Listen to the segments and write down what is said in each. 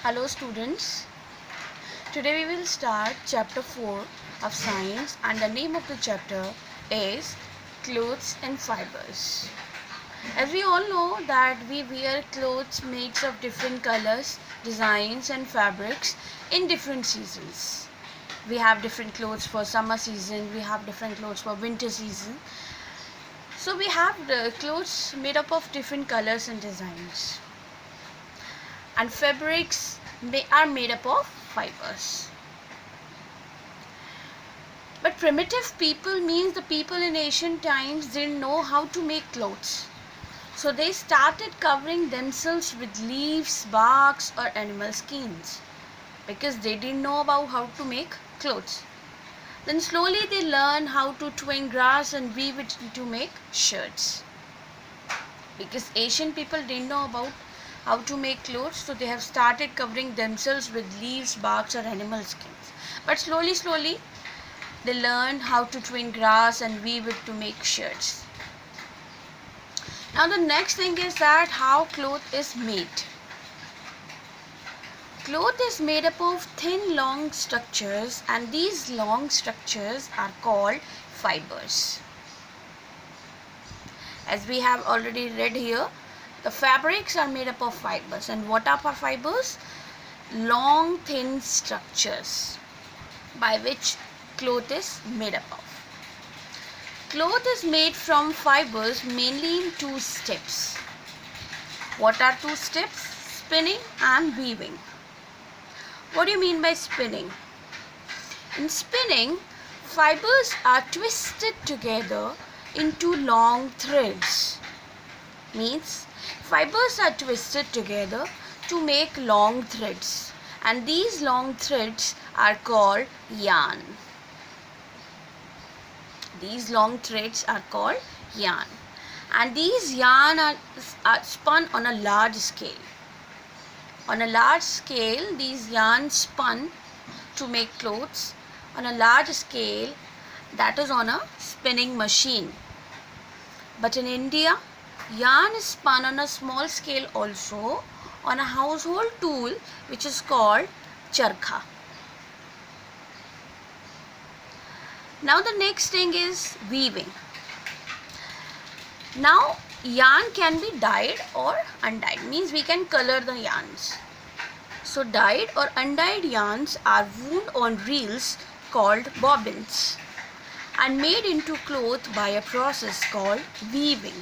Hello students, today we will start chapter 4 of science and the name of the chapter is clothes and fibers. As we all know that we wear clothes made of different colors, designs and fabrics in different seasons. We have different clothes for summer season, we have different clothes for winter season. So we have the clothes made up of different colors and designs. And fabrics are made up of fibers. But primitive people means the people in ancient times didn't know how to make clothes. So they started covering themselves with leaves, barks or animal skins because they didn't know about how to make clothes. Then slowly they learned how to twine grass and weave it to make shirts. Because Asian people didn't know about how to make clothes, so they have started covering themselves with leaves, barks or animal skins. But slowly they learned how to twine grass and weave it to make shirts. Now the next thing is that how cloth is made. Cloth is made up of thin long structures and these long structures are called fibers. As we have already read here, the fabrics are made up of fibers. And what are fibers? Long thin structures by which cloth is made up of. Cloth is made from fibers mainly in two steps. What are two steps? Spinning and weaving. What do you mean by spinning? In spinning, fibers are twisted together into long threads. Means fibers are twisted together to make long threads and these long threads are called yarn. These long threads are called yarn and these yarn are spun on a large scale. On a large scale, these yarn spun to make clothes on a large scale, that is on a spinning machine. But in India, yarn is spun on a small scale also on a household tool which is called charkha. Now the next thing is weaving. Now yarn can be dyed or undyed, means we can color the yarns. So dyed or undyed yarns are wound on reels called bobbins and made into cloth by a process called weaving.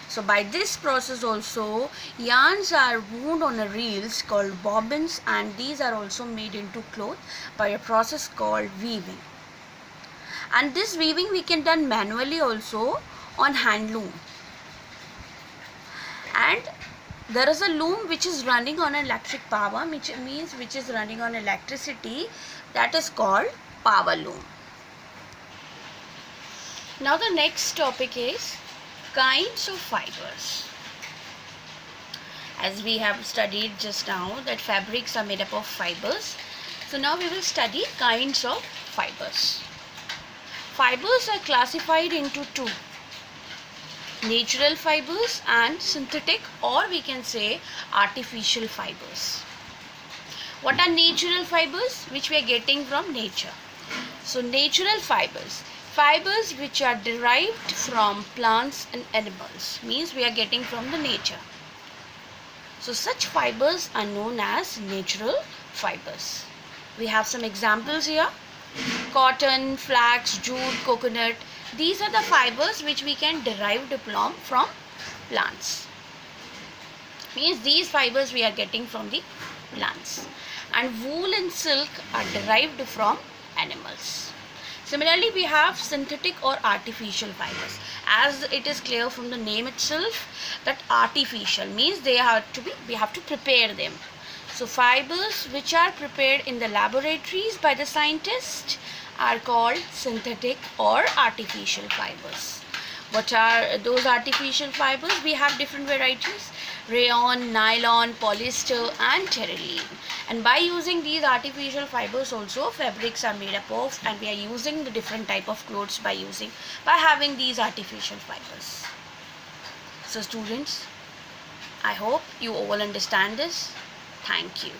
So by this process also yarns are wound on a reels called bobbins and these are also made into cloth by a process called weaving. And this weaving we can done manually also on hand loom. And there is a loom which is running on electric power, which means which is running on electricity, that is called power loom. Now the next topic is kinds of fibers. As we have studied just now that fabrics are made up of fibers, so now we will study kinds of fibers. Fibers are classified into two: natural fibers and synthetic, or we can say artificial fibers. What are natural fibers? Which we are getting from nature. So natural fibers, fibers which are derived from plants and animals, means we are getting from the nature. So such fibers are known as natural fibers. We have some examples here: cotton, flax, jute, coconut. These are the fibers which we can derive from plants. Means these fibers we are getting from the plants. And wool and silk are derived from animals. Similarly, we have synthetic or artificial fibers. As it is clear from the name itself that artificial means we have to prepare them. So fibers which are prepared in the laboratories by the scientists are called synthetic or artificial fibers. What are those artificial fibers? We have different varieties: rayon, nylon, polyester and terylene. And by using these artificial fibers also fabrics are made up of, and we are using the different type of clothes by having these artificial fibers. So students, I hope you all understand this. Thank you.